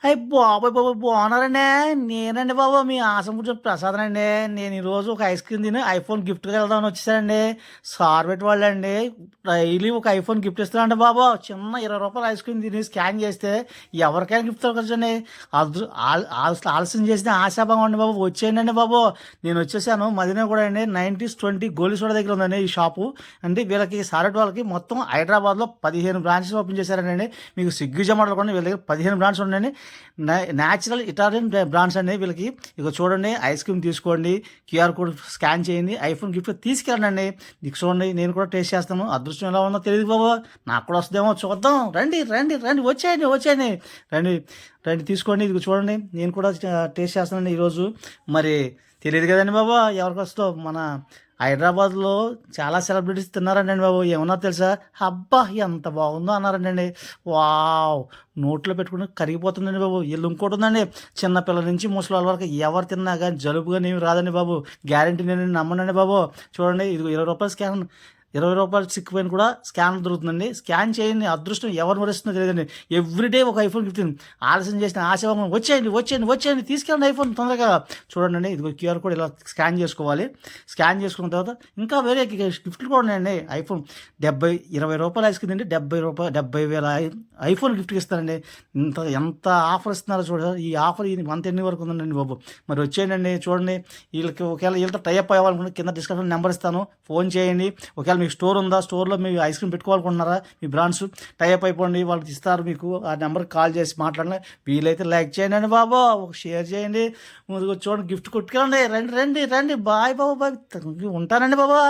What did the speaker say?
అయ్య బాబోయ్! బాబోయ్! బాగున్నారండి. నేనండి బాబు మీ ఆశంపురం ప్రసాదనండి. నేను ఈరోజు ఒక ఐస్ క్రీమ్ తిని ఐఫోన్ గిఫ్ట్‌గా వెళ్దామని వచ్చేసానండి. సార్వెట్ వాళ్ళండి డైలీ ఒక ఐఫోన్ గిఫ్ట్ ఇస్తున్నారంట బాబు. చిన్న రూ. 20 ఐస్ క్రీమ్ తిని స్కాన్ చేస్తే ఎవరికైనా గిఫ్ట్ దొరకచ్చండి. ఆలస్యం చేసిన ఆశాభంగం అండి బాబు. వచ్చేయండండి బాబు. నేను వచ్చేసాను. మదీనా కూడా అండి 90s 20 గోలీ సోడా దగ్గర ఉందండి ఈ షాపు. అంటే వీళ్ళకి సార్వెట్ వాళ్ళకి మొత్తం హైదరాబాద్‌లో 15 బ్రాంచెస్ ఓపెన్ చేశారండి. మీకు స్విగ్గీ, జొమాటోలో కూడా వీళ్ళ దగ్గర 15 బ్రాంచ్స్ ఉన్నాయండి. న్యాచురల్ ఇటాలియన్ బ్రాండ్స్ అండి వీళ్ళకి. ఇక చూడండి ఐస్ క్రీమ్ తీసుకోండి, క్యూఆర్ కోడ్ స్కాన్ చేయండి, ఐఫోన్ గిఫ్ట్ తీసుకెళ్ళండి. ఇక చూడండి నేను కూడా టేస్ట్ చేస్తాను. అదృష్టం ఎలా ఉందో తెలియదు బాబు, నాకు కూడా వస్తుందేమో చూద్దాం. రండి రండి రండి, వచ్చేయండి వచ్చేయండి, రండి రండి తీసుకోండి. ఇది చూడండి నేను కూడా టేస్ట్ చేస్తానండి ఈరోజు. మరి తెలియదు కదండి బాబు ఎవరికి వస్తుందో. మన హైదరాబాద్లో చాలా సెలబ్రిటీస్ తిన్నారండి బాబు. ఏమన్నా తెలుసా? అబ్బా ఎంత బాగుందో అన్నారండి. వావ్! నోట్లో పెట్టుకుని కరిగిపోతుందండి బాబు. ఈళ్ళు ఇంకోటి ఉందండి, చిన్నపిల్లల నుంచి ముసలోళ్ళ వరకు ఎవరు తిన్నా గానీ జలుబు గాని ఏమి రాదండి బాబు. గ్యారంటీ నేను నమ్మనండి బాబు. చూడండి ఇదిగో రూ. 20 స్కాన్, రూ. 20 చిక్కిపోయిన కూడా స్కానర్ దొరుకుతుందండి. స్కాన్ చేయండి, అదృష్టం ఎవరు వరిస్తుందో తెలియదండి. ఎవ్రీడే ఒక ఐఫోన్ గిఫ్ట్. ఆలస్యం చేసిన ఆశాభంగం. వచ్చేయండి వచ్చేయండి వచ్చేయండి, తీసుకెళ్ళండి ఐఫోన్ తొందరగా. చూడండి ఇదిగో క్యూఆర్ కోడ్ ఇలా స్కాన్ చేసుకోవాలి. స్కాన్ చేసుకున్న తర్వాత ఇంకా వేరే గిఫ్ట్లు కూడా ఉన్నాయండి. ఐఫోన్ 20 రూపాయల ఐస్ క్రీమ్ తింటే 70,000 ఐఫోన్ గిఫ్ట్కి ఇస్తారండి. ఎంత ఆఫర్ ఇస్తున్నారో చూడండి. ఈ ఆఫర్ ఇది మంత్ ఎన్ని వరకు ఉందండి బాబు. మరి వచ్చేయండి చూడండి. వీళ్ళకి ఒకవేళ వీళ్ళతో టైఅప్ అవ్వాలనుకుంటే కింద డిస్క్రిప్షన్ నెంబర్ ఇస్తాను, ఫోన్ చేయండి. ఒకవేళ మీకు స్టోర్ ఉందా, స్టోర్లో మీరు ఐస్ క్రీమ్ పెట్టుకోవాలనుకుంటున్నారా, మీ బ్రాండ్స్ టైఅప్ అయిపోండి, వాళ్ళకి ఇస్తారు మీకు. ఆ నెంబర్కి కాల్ చేసి మాట్లాడండి. వీలైతే లైక్ చేయండి బాబు, ఒక షేర్ చేయండి. ముందుకు చూడండి గిఫ్ట్ కొట్టుకెళ్ళండి. రండి రండి రండి, బాయ్ బాబు బాయ్. ఉంటానండి బాబా.